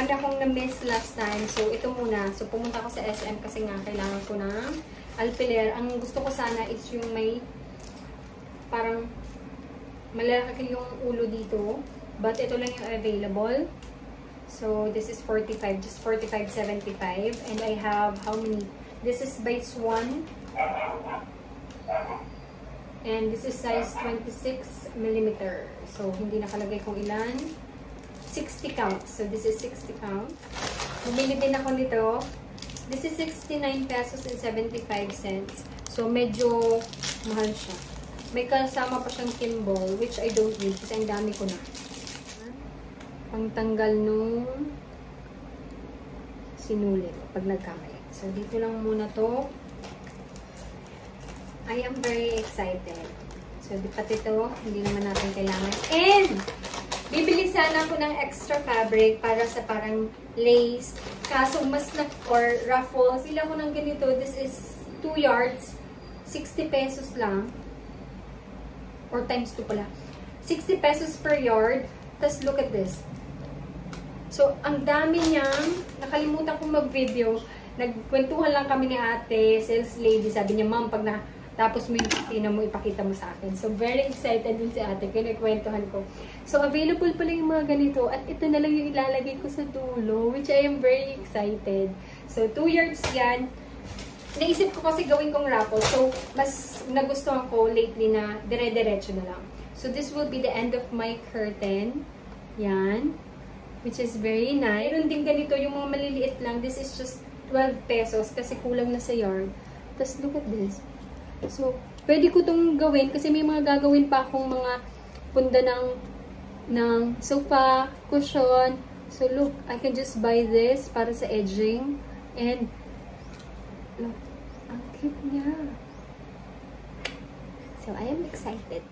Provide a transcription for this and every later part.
marami akong na-miss last time. So, ito muna. So, pumunta ako sa SM kasi nga kailangan ko ng alfiler. Ang gusto ko sana is yung may parang malaki yung ulo dito. But ito lang yung available. So, this is 45. Just 45.75. And I have how many? This is by Swan. And this is size 26mm. So, hindi nakalagay kung ilan. 60 count. So, this is 60 count. Bumili din ako nito. This is 69 pesos and 75 cents. So, medyo mahal siya. May kasama pa siyang timbal, which I don't need kasi ang dami ko na. Pangtanggal nung sinulit pag nagkamali. So, dito lang muna to. I am very excited. So, pati ito, hindi naman natin kailangan. And, bibili sana ako ng extra fabric para sa parang lace. Kaso mas or ruffle. Sila ko ng ganito. This is 2 yards. 60 pesos lang. Or times 2 pala. 60 pesos per yard. Tapos look at this. So, ang dami niyang, nakalimutan kong mag-video. Nagkwentuhan lang kami ni ate, sales lady. Sabi niya, ma'am, pag tapos mo yung ipakita mo sa akin. So, very excited din si ate. Kaya nagkwentuhan ko. So, available pala yung mga ganito. At ito na lang yung ilalagay ko sa dulo. Which I am very excited. So, 2 yards yan. Naisip ko kasi gawin kong raffle. So, mas nagustuhan ko lately na dire-diretso na lang. So, this will be the end of my curtain. Yan. Which is very nice. Meron din ganito yung mga maliliit lang. This is just 12 pesos kasi kulang na sa yard. Tapos, look at this. So, pwede ko itong gawin kasi may mga gagawin pa akong mga punda ng sofa, cushion. So, look, I can just buy this para sa edging. And, look, ang cute niya. So, I am excited.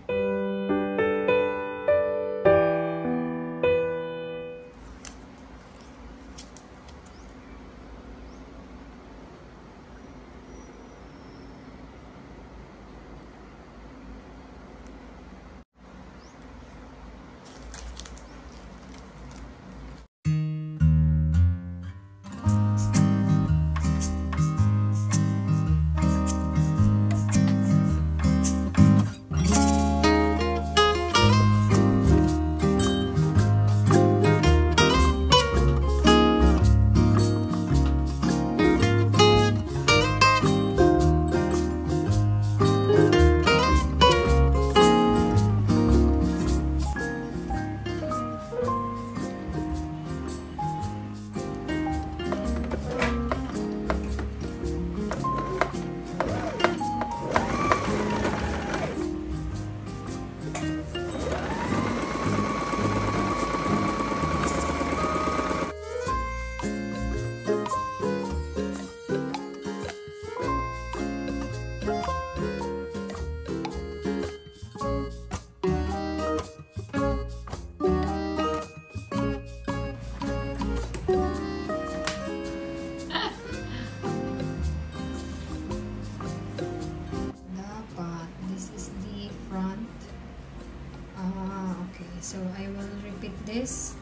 So, I will repeat this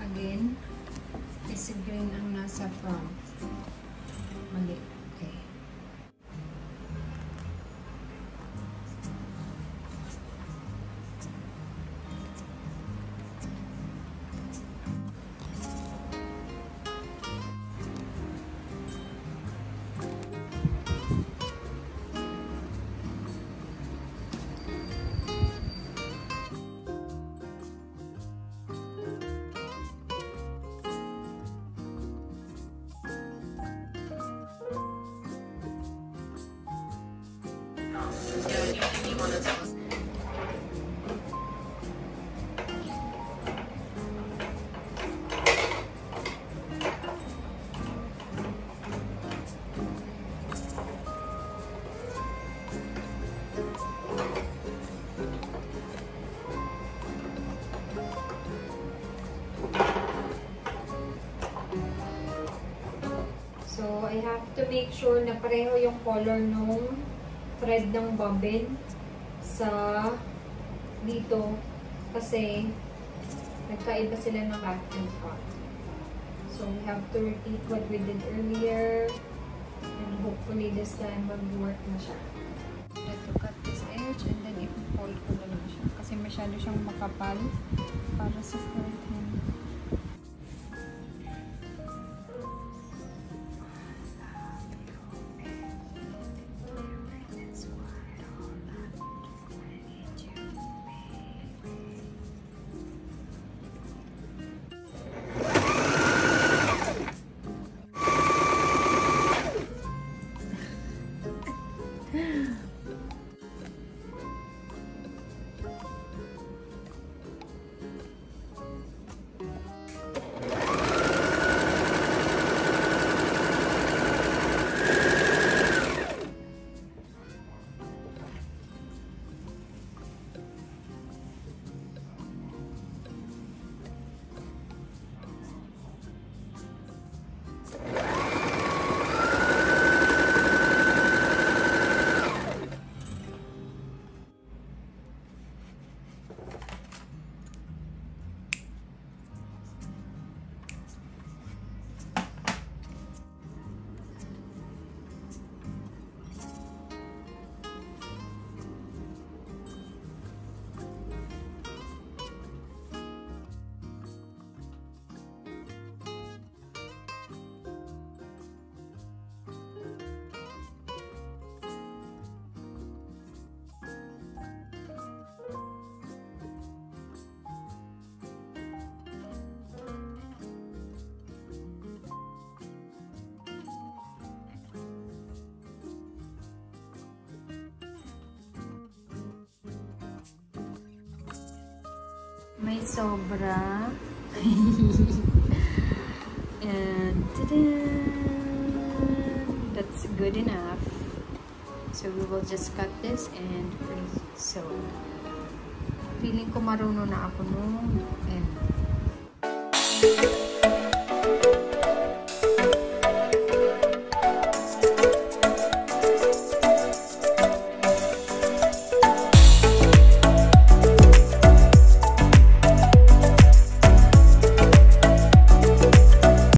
again. Is green ang nasa front. Mali. Okay. So, I have to make sure na pareho yung color nung thread ng bobbin sa dito kasi nagkaiba sila ng back and front. So we have to repeat what we did earlier. And hopefully this time mag-work na siya. To cut this edge and then i-fold ko na lang siya. Kasi masyado siyang makapal para sa curtain. May sobra. And ta-da! That's good enough. So we will just cut this and sew. Feeling ko marunong na ako nung end.